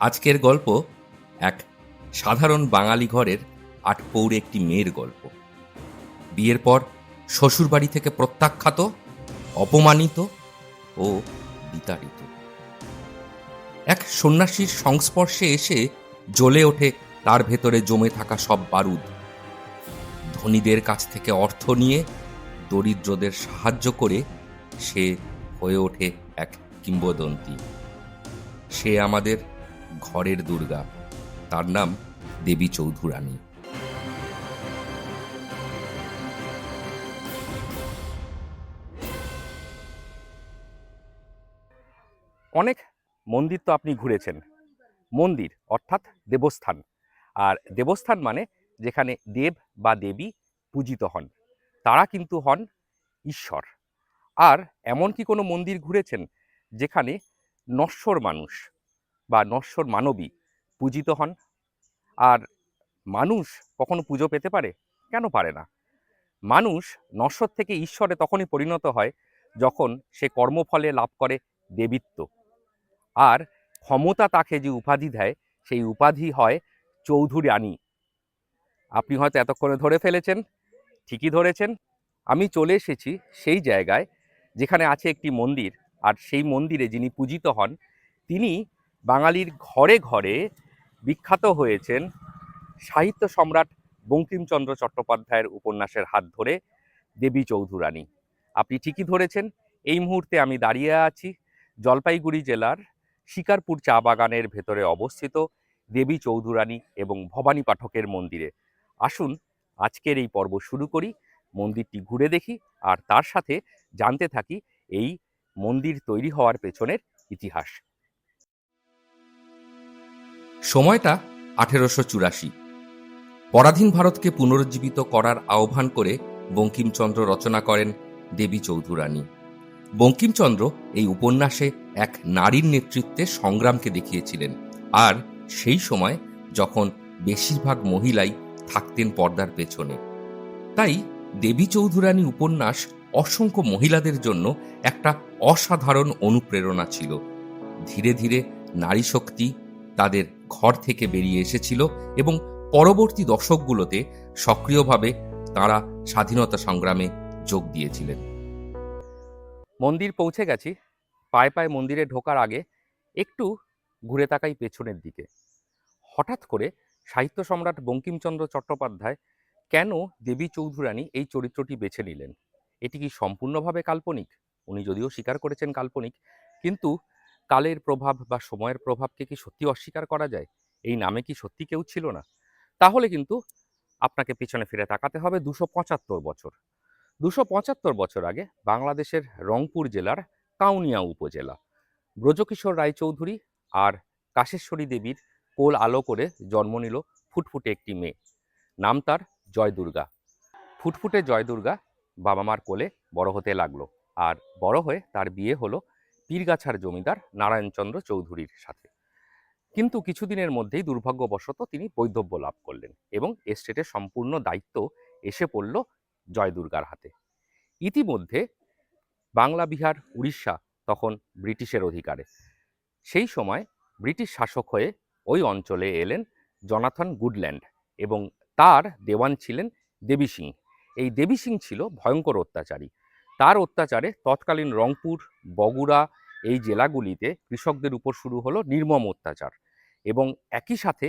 আজকের গল্প এক সাধারণ বাঙালি ঘরের আটপৌরে একটি মেয়ের গল্প। বিয়ের পর শ্বশুরবাড়ি থেকে প্রত্যাখ্যাত, অপমানিত ও বিতাড়িত এক সন্ন্যাসীর সংস্পর্শে এসে জ্বলে ওঠে তার ভেতরে জমে থাকা সব বারুদ। ধনীদের কাছ থেকে অর্থ নিয়ে দরিদ্রদের সাহায্য করে সে হয়ে ওঠে এক কিংবদন্তি। সে আমাদের ঘরের দুর্গা, তার নাম দেবী চৌধুরানী। অনেক মন্দির তো আপনি ঘুরেছেন। মন্দির অর্থাৎ দেবস্থান, আর দেবস্থান মানে যেখানে দেব বা দেবী পূজিত হন, তারা কিন্তু হন ঈশ্বর। আর এমন কি কোনো মন্দির ঘুরেছেন যেখানে নশ্বর মানুষ বা নশ্বর মানবী পূজিত হন? আর মানুষ কখনো পুজো পেতে পারে? কেন পারে না? মানুষ নশ্বর থেকে ঈশ্বরে তখনই পরিণত হয় যখন সে কর্মফলে লাভ করে দেবীত্ব। আর ক্ষমতা তাকে যে উপাধি দেয়, সেই উপাধি হয় চৌধুরানী। আপনি হয়তো এতক্ষণে ধরে ফেলেছেন, ঠিকই ধরেছেন। আমি চলে এসেছি সেই জায়গায় যেখানে আছে একটি মন্দির, আর সেই মন্দিরে যিনি পূজিত হন তিনি বাঙালির ঘরে ঘরে বিখ্যাত হয়েছেন সাহিত্য সম্রাট বঙ্কিমচন্দ্র চট্টোপাধ্যায়ের উপন্যাসের হাত ধরে দেবী চৌধুরানী। আপনি ঠিকই ধরেছেন। এই মুহূর্তে আমি দাঁড়িয়ে আছি জলপাইগুড়ি জেলার শিকারপুর চা বাগানের ভেতরে অবস্থিত দেবী চৌধুরানী এবং ভবানী পাঠকের মন্দিরে। আসুন আজকের এই পর্ব শুরু করি, মন্দিরটি ঘুরে দেখি, আর তার সাথে জানতে থাকি এই মন্দির তৈরি হওয়ার পেছনের ইতিহাস। সময়টা 1884। পরাধীন ভারতকে পুনরুজ্জীবিত করার আহ্বান করে বঙ্কিমচন্দ্র রচনা করেন দেবী চৌধুরানী। বঙ্কিমচন্দ্র এই উপন্যাসে এক নারীর নেতৃত্বে সংগ্রামকে দেখিয়েছিলেন, আর সেই সময় যখন বেশিরভাগ মহিলাই থাকতেন পর্দার পেছনে। তাই দেবী চৌধুরানী উপন্যাস অসংখ্য মহিলাদের জন্য একটা অসাধারণ অনুপ্রেরণা ছিল। ধীরে ধীরে নারী শক্তি তাদের ঘর থেকে বেরিয়ে এসেছিল এবং পরবর্তী দশকগুলোতে সক্রিয়ভাবে তারা স্বাধীনতা সংগ্রামে যোগ দিয়েছিলেন। মন্দির পৌঁছে গেছি। পায়ে পায়ে মন্দিরে ঢোকার আগে একটু ঘুরে তাকাই পেছনের দিকে। হঠাৎ করে সাহিত্য সম্রাট বঙ্কিমচন্দ্র চট্টোপাধ্যায় কেন দেবী চৌধুরানী এই চরিত্রটি বেছে নিলেন? এটি কি সম্পূর্ণভাবে কাল্পনিক? উনি যদিও স্বীকার করেছেন কাল্পনিক, কিন্তু কালের প্রভাব বা সময়ের প্রভাবকে কি সত্যি অস্বীকার করা যায়? এই নামে কি সত্যি কেউ ছিল না? তাহলে কিন্তু আপনাকে পিছনে ফিরে তাকাতে হবে 275 বছর। 275 বছর আগে বাংলাদেশের রংপুর জেলার কাউনিয়া উপজেলা, ব্রজকিশোর রায়চৌধুরী আর কাশেশ্বরী দেবীর কোল আলো করে জন্ম নিল ফুটফুটে একটি মেয়ে। নাম তার জয়দুর্গা। ফুটফুটে জয়দুর্গা বাবা মার কোলে বড় হতে লাগলো, আর বড় হয়ে তার বিয়ে হলো পীরগাছার জমিদার নারায়ণচন্দ্র চৌধুরীর সাথে। কিন্তু কিছুদিনের মধ্যেই দুর্ভাগ্যবশত তিনি বৈধব্য লাভ করলেন এবং এস্টেটের সম্পূর্ণ দায়িত্ব এসে পড়ল জয়দুর্গার হাতে। ইতিমধ্যে বাংলা, বিহার, উড়িষ্যা তখন ব্রিটিশের অধিকারে। সেই সময় ব্রিটিশ শাসক হয়ে ওই অঞ্চলে এলেন জনাথন গুডল্যান্ড এবং তার দেওয়ান ছিলেন দেবী সিং। এই দেবী সিং ছিল ভয়ঙ্কর অত্যাচারী। তার অত্যাচারে তৎকালীন রংপুর, বগুড়া এই জেলাগুলিতে কৃষকদের উপর শুরু হলো নির্মম অত্যাচার, এবং একই সাথে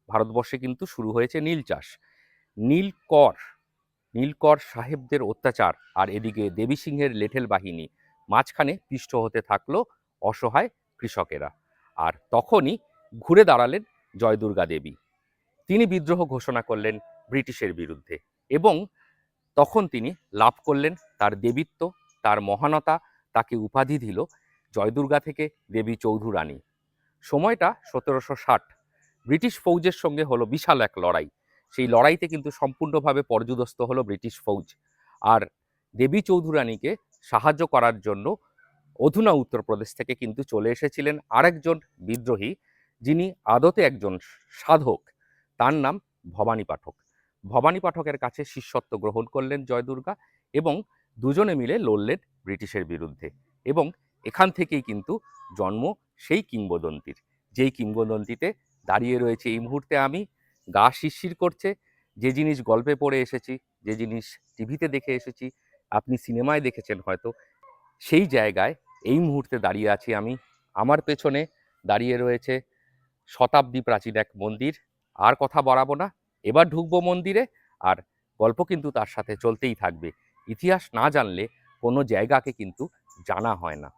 ভারতবর্ষে কিন্তু শুরু হয়েছে নীল চাষ। নীলকর সাহেবদের অত্যাচার আর এদিকে দেবী সিংহের লেঠেল বাহিনী, মাঝখানে পিষ্ট হতে থাকলো অসহায় কৃষকেরা। আর তখনই ঘুরে দাঁড়ালেন জয়দুর্গা দেবী। তিনি বিদ্রোহ ঘোষণা করলেন ব্রিটিশের বিরুদ্ধে এবং তখন তিনি লাভ করলেন তার দেবীত্ব, তার মহানতা। তাকে উপাধি দিল জয়দুর্গা থেকে দেবী চৌধুরানী। সময়টা 1760। ব্রিটিশ ফৌজের সঙ্গে হলো বিশাল এক লড়াই। সেই লড়াইতে কিন্তু সম্পূর্ণভাবে পর্যুদস্ত হলো ব্রিটিশ ফৌজ। আর দেবী চৌধুরানীকে সাহায্য করার জন্য অধুনা উত্তরপ্রদেশ থেকে কিন্তু চলে এসেছিলেন আরেকজন বিদ্রোহী, যিনি আদতে একজন সাধক। তার নাম ভবানী পাঠক। ভবানী পাঠকের কাছে শিষ্যত্ব গ্রহণ করলেন জয়দুর্গা এবং দুজনে মিলে লড়লেন ব্রিটিশের বিরুদ্ধে। এবং এখান থেকেই কিন্তু জন্ম সেই কিংবদন্তির, যেই কিংবদন্তিতে দাঁড়িয়ে রয়েছে এই মুহূর্তে আমি। গা শিরশির করছে। যে জিনিস গল্পে পড়ে এসেছি, যে জিনিস টিভিতে দেখে এসেছি, আপনি সিনেমায় দেখেছেন হয়তো, সেই জায়গায় এই মুহূর্তে দাঁড়িয়ে আছি আমি। আমার পেছনে দাঁড়িয়ে রয়েছে শতাব্দী প্রাচীন এক মন্দির। আর কথা বাড়াবো না, এবার ঢুকবো মন্দিরে। আর গল্প কিন্তু তার সাথে চলতেই থাকবে। ইতিহাস না জানলে কোনো জায়গাকে কিন্তু জানা হয় না।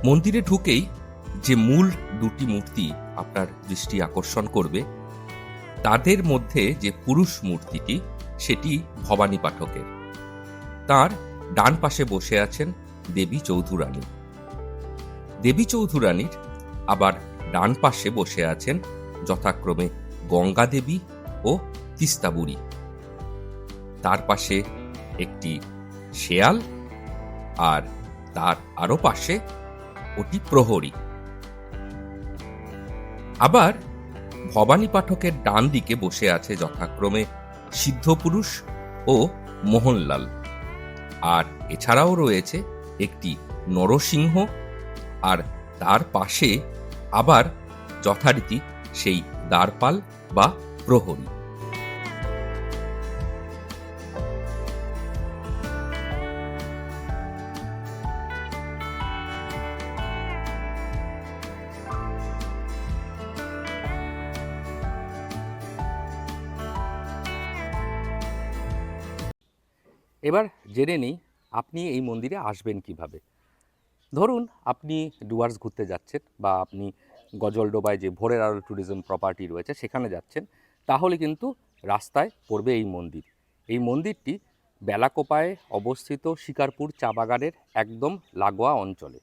মন্দিরে ঢুকেই যে মূল দুটি মূর্তি আপনার দৃষ্টি আকর্ষণ করবে, তাদের মধ্যে যে পুরুষ মূর্তিটি সেটি ভবানী পাঠকের। তার ডান পাশে বসে আছেন দেবী চৌধুরানী। দেবী চৌধুরানীর আবার ডান পাশে বসে আছেন যথাক্রমে গঙ্গা দেবী ও তিস্তা বুড়ি। তার পাশে একটি শেয়াল, আর তার আরো পাশে ওটি প্রহরী। আবার ভবানী পাঠকের ডান দিকে বসে আছে যথাক্রমে সিদ্ধপুরুষ ও মোহনলাল। আর এছাড়াও রয়েছে একটি নরসিংহ, আর তার পাশে আবার যথারীতি সেই দ্বারপাল বা প্রহরী। এবার জেনে নিই আপনি এই মন্দিরে আসবেন কিভাবে। ধরুন আপনি ডুয়ার্স ঘুরতে যাচ্ছেন, বা আপনি গজলডোবায় যে ভোরের আলো ট্যুরিজম প্রপার্টি রয়েছে সেখানে যাচ্ছেন, তাহলে কিন্তু রাস্তায় পড়বে এই মন্দির। এই মন্দিরটি বেলাকোপায় অবস্থিত শিকারপুর চা বাগানের একদম লাগোয়া অঞ্চলে।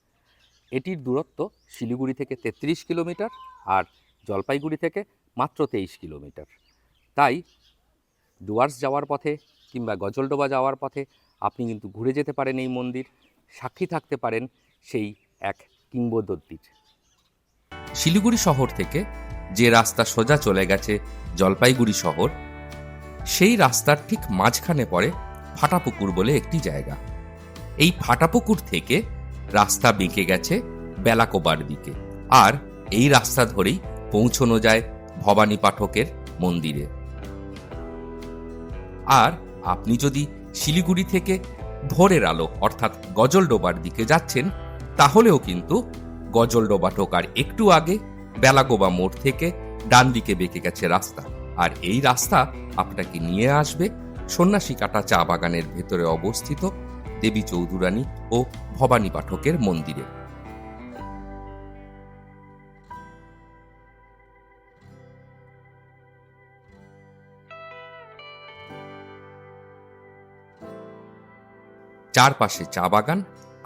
এটির দূরত্ব শিলিগুড়ি থেকে ৩৩ কিলোমিটার, আর জলপাইগুড়ি থেকে মাত্র ২৩ কিলোমিটার। তাই ডুয়ার্স যাওয়ার পথে কিংবা গজলডোবা যাওয়ার পথে আপনি কিন্তু ঘুরে যেতে পারেন এই মন্দির, সাক্ষী থাকতে পারেন সেই এক কিংবদন্তির। শিলিগুড়ি শহর থেকে যে রাস্তা সোজা চলে গেছে জলপাইগুড়ি শহর, সেই রাস্তার ঠিক মাঝখানে পড়ে ফাটাপুকুর বলে একটি জায়গা। এই ফাটাপুকুর থেকে রাস্তা বেঁকে গেছে বেলাকোবার দিকে, আর এই রাস্তা ধরেই পৌঁছানো যায় ভবানী পাঠকের মন্দিরে। আর আপনি যদি শিলিগুড়ি থেকে ভোরের আলো অর্থাৎ গজলডোবার দিকে যাচ্ছেন, তাহলেও কিন্তু গজলডোবা ঢোকার একটু আগে বেলাগোবা মোড় থেকে ডান দিকে বেঁকে গেছে রাস্তা, আর এই রাস্তা আপনাকে নিয়ে আসবে সন্ন্যাসীকাটা চা বাগানের ভেতরে অবস্থিত দেবী চৌধুরানী ও ভবানী পাঠকের মন্দিরে। চারপাশে চা বাগান,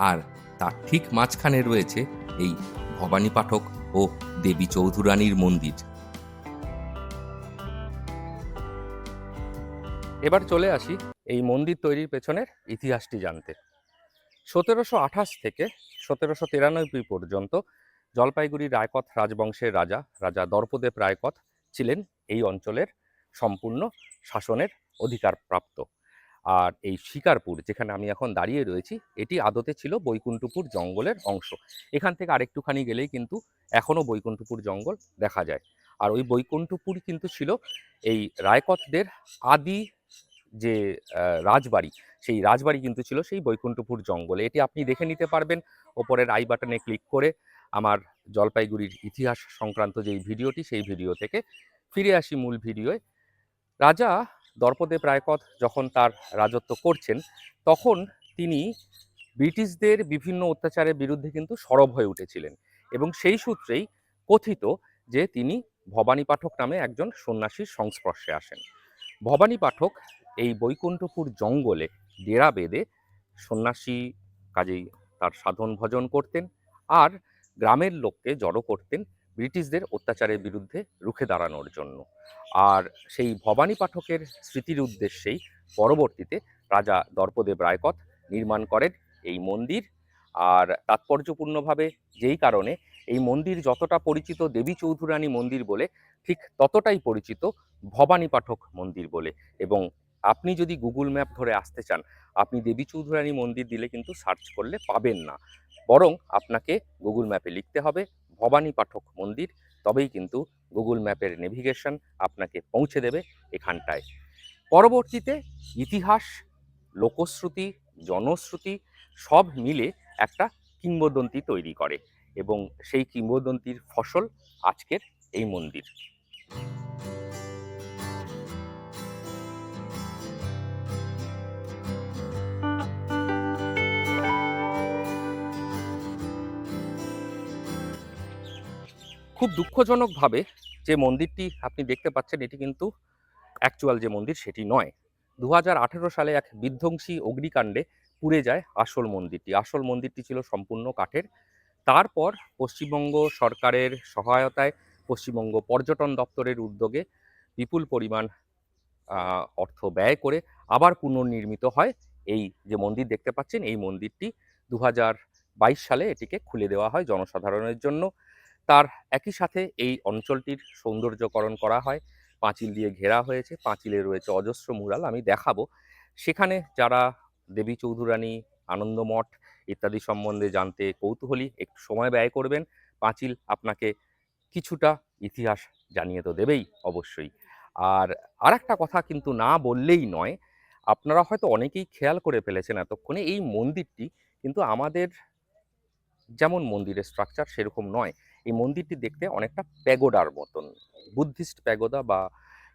আর তার ঠিক মাঝখানে রয়েছে এই ভবানী পাঠক ও দেবী চৌধুরানীর মন্দির। এবার চলে আসি এই মন্দির তৈরির পেছনের ইতিহাসটি জানতে। ১৭২৮ থেকে ১৭৯৩ পর্যন্ত জলপাইগুড়ি রায়কথ রাজবংশের রাজা দর্পদেব রায়কথ ছিলেন এই অঞ্চলের সম্পূর্ণ শাসনের অধিকারপ্রাপ্ত। আর এই শিকারপুর, যেখানে আমি এখন দাঁড়িয়ে রয়েছি, এটি আদতে ছিল বৈকুণ্ঠপুর জঙ্গলের অংশ। এখান থেকে আরেকটুখানি গেলেই কিন্তু এখনও বৈকুণ্ঠপুর জঙ্গল দেখা যায়। আর ওই বৈকুণ্ঠপুর কিন্তু ছিল এই রায়কথদের আদি যে রাজবাড়ি, সেই রাজবাড়ি কিন্তু ছিল সেই বৈকুণ্ঠপুর জঙ্গলে। এটি আপনি দেখে নিতে পারবেন ওপরের আই বাটনে ক্লিক করে। আমার জলপাইগুড়ির ইতিহাস সংক্রান্ত যেই ভিডিওটি, সেই ভিডিও থেকে ফিরে আসি মূল ভিডিওয়। রাজা দর্পদেব রায়কথ যখন তার রাজত্ব করছেন, তখন তিনি ব্রিটিশদের বিভিন্ন অত্যাচারের বিরুদ্ধে কিন্তু সরব হয়ে উঠেছিলেন, এবং সেই সূত্রেই কথিত যে তিনি ভবানী পাঠক নামে একজন সন্ন্যাসীর সংস্পর্শে আসেন। ভবানী পাঠক এই বৈকুণ্ঠপুর জঙ্গলে ডেরা বেঁধে সন্ন্যাসী, কাজেই তার সাধন ভজন করতেন আর গ্রামের লোককে জড়ো করতেন ব্রিটিশদের অত্যাচারের বিরুদ্ধে রুখে দাঁড়ানোর জন্য। আর সেই ভবানী পাঠকের স্মৃতির উদ্দেশ্যেই পরবর্তীতে রাজা দর্পদেব রায়কত নির্মাণ করেন এই মন্দির। আর তাৎপর্যপূর্ণভাবে যেই কারণে এই মন্দির যতটা পরিচিত দেবী চৌধুরানী মন্দির বলে, ঠিক ততটাই পরিচিত ভবানী পাঠক মন্দির বলে। এবং আপনি যদি গুগল ম্যাপ ধরে আসতে চান, আপনি দেবী চৌধুরানী মন্দির দিলে কিন্তু সার্চ করলে পাবেন না, বরং আপনাকে গুগল ম্যাপে লিখতে হবে ভবানী পাঠক মন্দির, তবেই কিন্তু গুগল ম্যাপের নেভিগেশন আপনাকে পৌঁছে দেবে এখানটায়। পরবর্তীতে ইতিহাস, লোকশ্রুতি, জনশ্রুতি সব মিলে একটা কিংবদন্তি তৈরি করে এবং সেই কিংবদন্তির ফসল আজকের এই মন্দির। খুব দুঃখজনকভাবে যে মন্দিরটি আপনি দেখতে পাচ্ছেন, এটি কিন্তু অ্যাকচুয়াল যে মন্দির সেটি নয়। 2018 সালে এক বিধ্বংসী অগ্নিকাণ্ডে পুড়ে যায় আসল মন্দিরটি। আসল মন্দিরটি ছিল সম্পূর্ণ কাঠের। তারপর পশ্চিমবঙ্গ সরকারের সহায়তায়, পশ্চিমবঙ্গ পর্যটন দপ্তরের উদ্যোগে বিপুল পরিমাণ অর্থ ব্যয় করে আবার পুনর্নির্মিত হয় এই যে মন্দির দেখতে পাচ্ছেন। এই মন্দিরটি 2022 সালে এটিকে খুলে দেওয়া হয় জনসাধারণের জন্য। তার একই সাথে এই অঞ্চলটির সৌন্দর্যকরণ করা হয়, পাঁচিল দিয়ে ঘেরা হয়েছে, পাঁচিলে রয়েছে অজস্র মুরাল, আমি দেখাবো। সেখানে যারা দেবী চৌধুরানী, আনন্দমঠ ইত্যাদি সম্বন্ধে জানতে কৌতূহলী একটু সময় ব্যয় করবেন। পাঁচিল আপনাকে কিছুটা ইতিহাস জানিয়ে তো দেবেই অবশ্যই। আর আরেকটা কথা কিন্তু না বললেই নয়, আপনারা হয়তো অনেকেই খেয়াল করে ফেলেছেন এতক্ষণে, এই মন্দিরটি কিন্তু আমাদের যেমন মন্দিরের স্ট্রাকচার সেরকম নয়। এই মন্দিরটি দেখতে অনেকটা প্যাগোডার মতন, বুদ্ধিস্ট প্যাগোডা বা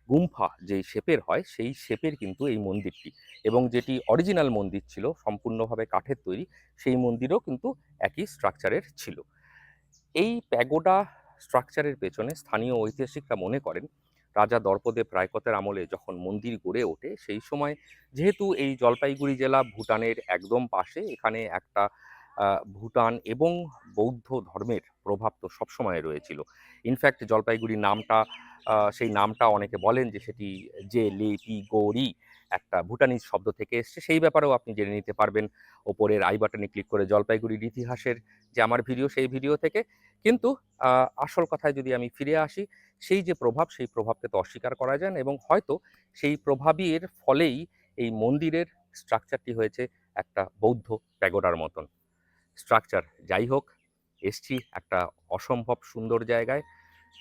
গুম্ফা যেই শেপের হয় সেই শেপের কিন্তু এই মন্দিরটি। এবং যেটি অরিজিনাল মন্দির ছিল সম্পূর্ণভাবে কাঠের তৈরি, সেই মন্দিরও কিন্তু একই স্ট্রাকচারের ছিল। এই প্যাগোডা স্ট্রাকচারের পেছনে স্থানীয় ঐতিহাসিকরা মনে করেন রাজা দর্পদেব রায়কতের আমলে যখন মন্দির গড়ে ওঠে সেই সময়, যেহেতু এই জলপাইগুড়ি জেলা ভুটানের একদম পাশে, এখানে একটা ভুটান এবং বৌদ্ধ ধর্মের প্রভাব তো সবসময় রয়েছিল। ইনফ্যাক্ট জলপাইগুড়ি নামটা, সেই নামটা অনেকে বলেন যে সেটি যে লেপি গৌরী একটা ভুটানিজ শব্দ থেকে এসছে, সেই ব্যাপারেও আপনি জেনে নিতে পারবেন ওপরের আই বাটনে ক্লিক করে জলপাইগুড়ির ইতিহাসের যে আমার ভিডিও, সেই ভিডিও থেকে। কিন্তু আসল কথায় যদি আমি ফিরে আসি, সেই যে প্রভাব, সেই প্রভাবকে তো অস্বীকার করা যায় না এবং হয়তো সেই প্রভাবের ফলেই এই মন্দিরের স্ট্রাকচারটি হয়েছে একটা বৌদ্ধ প্যাগোডার মতন স্ট্রাকচার। যাই হোক, এসছি একটা অসম্ভব সুন্দর জায়গায়।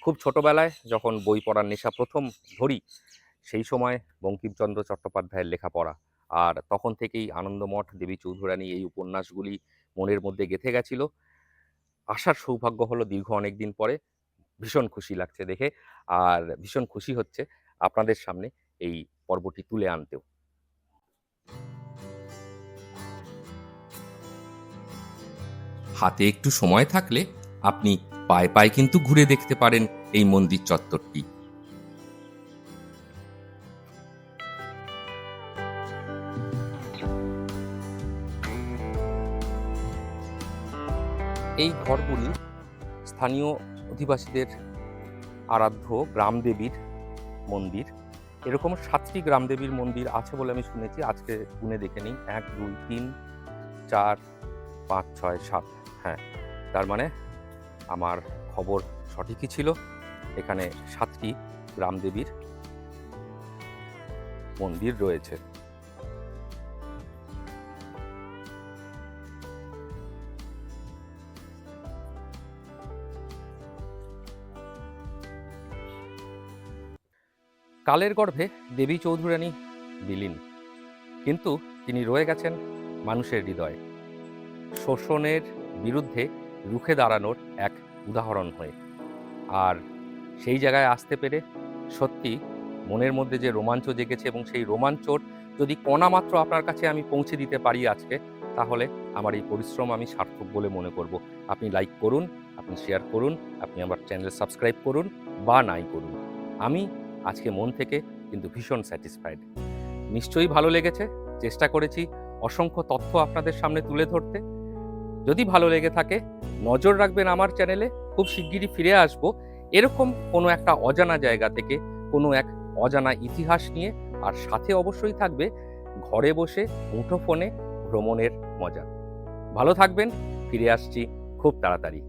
খুব ছোটবেলায় যখন বই পড়ার নেশা প্রথম ধরি, সেই সময় বঙ্কিমচন্দ্র চট্টোপাধ্যায়ের লেখাপড়া, আর তখন থেকেই আনন্দমঠ, দেবী চৌধুরানী এই উপন্যাসগুলি মনের মধ্যে গেঁথে গেছিল। আসার সৌভাগ্য হলো দীর্ঘ অনেক দিন পরে। ভীষণ খুশি লাগছে দেখে, আর ভীষণ খুশি হচ্ছে আপনাদের সামনে এই পর্বটি তুলে আনতেও। হাতে একটু সময় থাকলে আপনি পায়ে পায়ে কিন্তু ঘুরে দেখতে পারেন এই মন্দির চত্বরটি। এই ঘরগুলি স্থানীয় অধিবাসীদের আরাধ্য গ্রামদেবীর মন্দির। এরকম 7টি গ্রামদেবীর মন্দির আছে বলে আমি শুনেছি, আজকে গুনে দেখে নিই, 1 2 3 4 5 6 7। হ্যাঁ, তার মানে আমার খবর সঠিকই ছিল। এখানে 7টি গ্রামদেবীর মন্দির রয়েছে। কালের গর্ভে দেবী চৌধুরানী বিলীন, কিন্তু তিনি রয়ে গেছেন মানুষের হৃদয়ে, শোষণের বিরুদ্ধে রুখে দাঁড়ানোর এক উদাহরণ হয়ে। আর সেই জায়গায় আসতে পেরে সত্যি মনের মধ্যে যে রোমাঞ্চ জেগেছে, এবং সেই রোমাঞ্চর যদি কণা মাত্র আপনার কাছে আমি পৌঁছে দিতে পারি আজকে, তাহলে আমার এই পরিশ্রম আমি সার্থক বলে মনে করব। আপনি লাইক করুন, আপনি শেয়ার করুন, আপনি আমার চ্যানেল সাবস্ক্রাইব করুন বা নাই করুন, আমি আজকে মন থেকে কিন্তু ভীষণ স্যাটিসফাইড। নিশ্চয়ই ভালো লেগেছে। চেষ্টা করেছি অসংখ্য তথ্য আপনাদের সামনে তুলে ধরতে। যদি ভালো লেগে থাকে নজর রাখবেন আমার চ্যানেলে, খুব শিগগিরই ফিরে আসবো এরকম কোনো একটা অজানা জায়গা থেকে, কোনো এক অজানা ইতিহাস নিয়ে। আর সাথে অবশ্যই থাকবে ঘরে বসে মুঠোফোনে ভ্রমণের মজা। ভালো থাকবেন, ফিরে আসছি খুব তাড়াতাড়ি।